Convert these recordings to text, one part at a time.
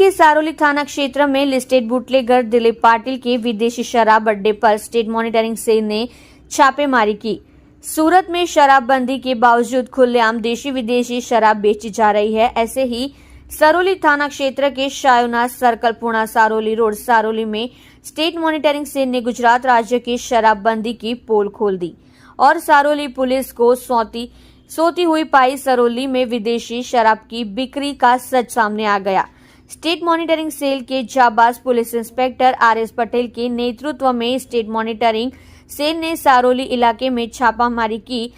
के सारोली थाना क्षेत्र में लिस्टेड बुटलेगर दिलीप पाटिल के विदेशी शराब अड्डे पर स्टेट मॉनिटरिंग सेल ने छापेमारी की। सूरत में शराबबंदी के बावजूद खुलेआम देशी विदेशी शराब बेची जा रही है। ऐसे ही सरोली थाना क्षेत्र के शायोनाथ सर्कल पुणा सारोली रोड सारोली में स्टेट मॉनिटरिंग सेल ने गुजरात राज्य की शराबबंदी की पोल खोल दी और सारोली पुलिस को सोती हुई पाई। सरोली में विदेशी शराब की बिक्री का सच सामने आ गया। स्टेट मॉनिटरिंग सेल के जाबाज पुलिस इंस्पेक्टर आर.एस. पटेल के नेतृत्व में स्टेट मॉनिटरिंग सेल ने सारोली इलाके में छापामारी की।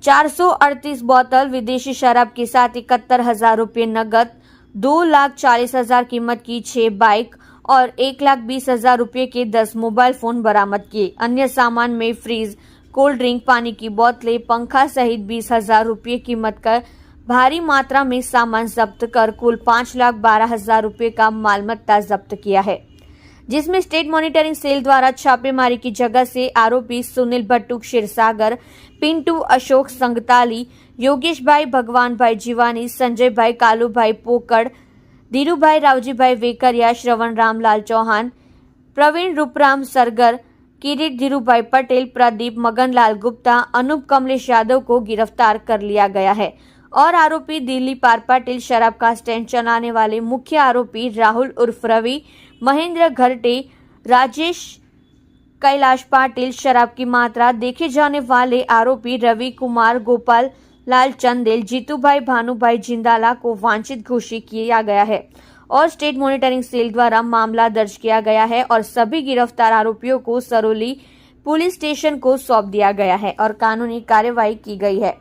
438 बोतल विदेशी शराब के साथ 71,000 रुपये नगद, 2,40,000 कीमत की 6 बाइक और 1,20,000 रुपये के 10 मोबाइल फोन बरामद किए। अन्य सामान में फ्रीज, कोल्ड ड्रिंक, पानी की बोतलें, पंखा सहित 20,000 रुपये कीमत का भारी मात्रा में सामान जब्त कर कुल 5,12,000 रुपये का मालमत्ता जब्त किया है, जिसमें स्टेट मॉनिटरिंग सेल द्वारा छापेमारी की जगह से आरोपी सुनील भट्टू क्षीरसागर, पिंटू अशोक संगताली, योगेश भाई, भगवान भाई जीवानी, संजय भाई, कालू भाई पोकड़, धीरू भाई, रावजी भाई वेकरिया, श्रवण रामलाल चौहान, प्रवीण रूपराम सरगर, किरीट धीरू भाई पटेल, प्रदीप मगनलाल गुप्ता, अनूप कमलेश यादव को गिरफ्तार कर लिया गया है और आरोपी दिलीप पाटिल शराब का स्टैंड चलाने वाले मुख्य आरोपी राहुल उर्फ रवि, महेंद्र घरटे, राजेश कैलाश पाटिल, शराब की मात्रा देखे जाने वाले आरोपी रवि कुमार, गोपाल लाल चंदेल, जीतू भाई, भानु भाई जिंदाला को वांछित घोषित किया गया है और स्टेट मॉनिटरिंग सेल द्वारा मामला दर्ज किया गया है और सभी गिरफ्तार आरोपियों को सरोली पुलिस स्टेशन को सौंप दिया गया है और कानूनी कार्रवाई की गई है।